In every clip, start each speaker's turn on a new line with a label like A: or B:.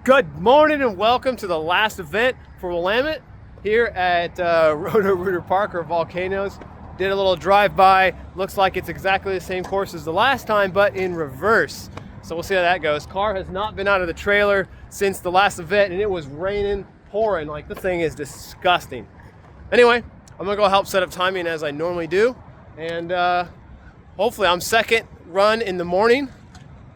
A: Good morning and welcome to the last event for Willamette here at Roto-Rooter Park, or Volcanoes. Did a little drive-by. Looks like it's exactly the same course as the last time, but in reverse. So we'll see how that goes. Car has not been out of the trailer since the last event, and it was raining, pouring. Like, the thing is disgusting. Anyway, I'm gonna go help set up timing as I normally do, and hopefully I'm second run in the morning.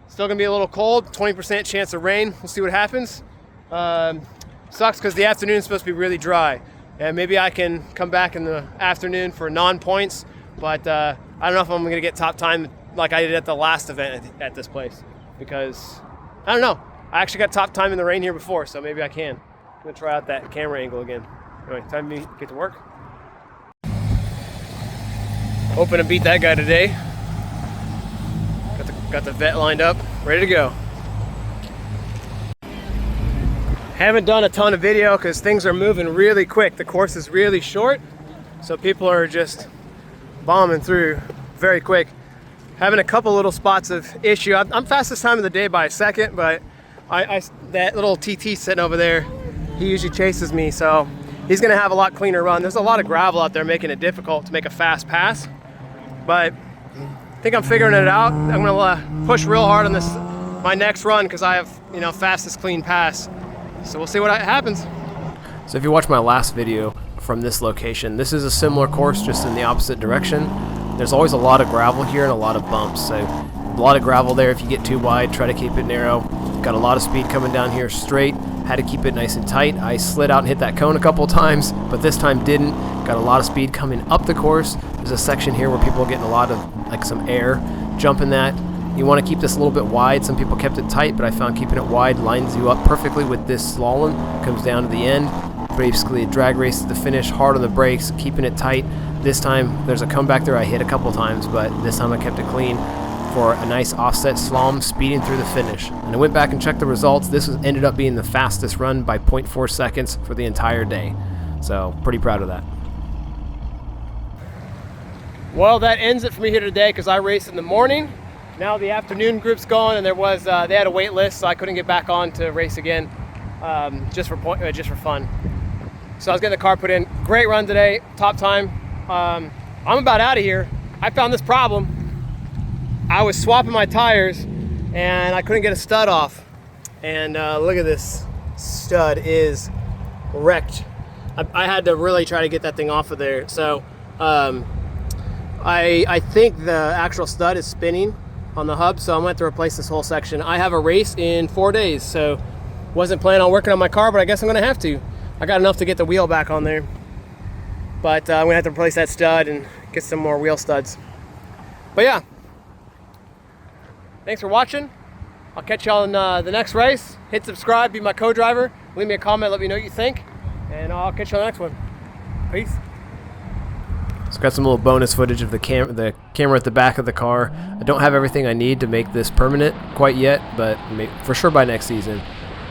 A: Still gonna be a little cold, 20% chance of rain. We'll see what happens. Sucks because the afternoon is supposed to be really dry. And maybe I can come back in the afternoon for non-points, but I don't know if I'm gonna get top time like I did at the last event at this place, because I don't know. I actually got top time in the rain here before, so maybe I can. I'm gonna try out that camera angle again. Anyway, time to get to work. Hoping to beat that guy today. Got the vet lined up, ready to go. Haven't done a ton of video because things are moving really quick. The course is really short, so people are just bombing through very quick. Having a couple little spots of issue. I'm fastest time of the day by a second, but that little TT sitting over there, he usually chases me, so he's gonna have a lot cleaner run. There's a lot of gravel out there making it difficult to make a fast pass, but I think I'm figuring it out. I'm gonna push real hard on this, my next run, because I have, fastest clean pass. So we'll see what happens. So if you watch my last video from this location, this is a similar course, just in the opposite direction. There's always a lot of gravel here and a lot of bumps. So a lot of gravel there. If you get too wide, try to keep it narrow. Got a lot of speed coming down here straight. Had to keep it nice and tight. I slid out and hit that cone a couple times, but this time didn't. Got a lot of speed coming up the course. There's a section here where people are getting a lot of some air, jumping that. You want to keep this a little bit wide. Some people kept it tight, but I found keeping it wide lines you up perfectly with this slalom. Comes down to the end. Basically a drag race to the finish, hard on the brakes, keeping it tight. This time there's a comeback there I hit a couple times, but this time I kept it clean for a nice offset slalom, speeding through the finish. And I went back and checked the results. This ended up being the fastest run by 0.4 seconds for the entire day. So pretty proud of that. Well, that ends it for me here today because I raced in the morning. Now the afternoon group's going, and they had a wait list, so I couldn't get back on to race again, just for fun. So I was getting the car put in. Great run today, top time. I'm about out of here. I found this problem. I was swapping my tires and I couldn't get a stud off. And look at this, stud is wrecked. I had to really try to get that thing off of there. So I think the actual stud is spinning on the hub, so I'm going to have to replace this whole section. I have a race in 4 days, so wasn't planning on working on my car, but I guess I'm going to have to. I got enough to get the wheel back on there. But I'm going to have to replace that stud and get some more wheel studs. But yeah. Thanks for watching. I'll catch y'all in the next race. Hit subscribe, be my co-driver. Leave me a comment, let me know what you think. And I'll catch you on the next one. Peace. So got some little bonus footage of the camera at the back of the car. I don't have everything I need to make this permanent quite yet, but for sure by next season.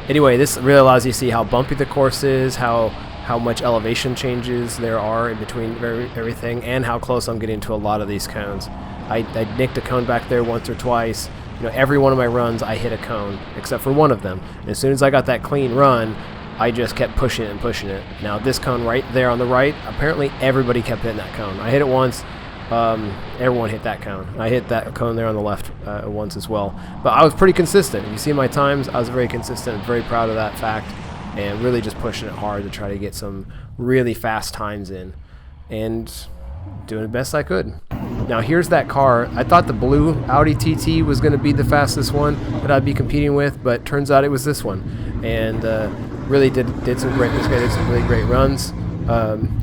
A: Anyway, this really allows you to see how bumpy the course is, how much elevation changes there are in between everything, and how close I'm getting to a lot of these cones. I nicked a cone back there once or twice. Every one of my runs I hit a cone, except for one of them. And as soon as I got that clean run, I just kept pushing it and pushing it. Now this cone right there on the right, apparently everybody kept hitting that cone. I hit it once, everyone hit that cone. I hit that cone there on the left once as well. But I was pretty consistent. If you see my times, I was very consistent, very proud of that fact, and really just pushing it hard to try to get some really fast times in, and doing the best I could. Now here's that car. I thought the blue Audi TT was going to be the fastest one that I'd be competing with, but turns out it was this one. And really did some great. This guy did some really great runs.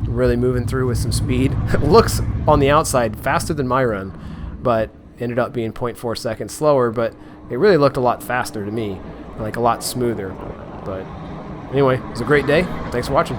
A: Really moving through with some speed. Looks on the outside faster than my run, but ended up being 0.4 seconds slower. But it really looked a lot faster to me, like a lot smoother. But anyway, it was a great day. Thanks for watching.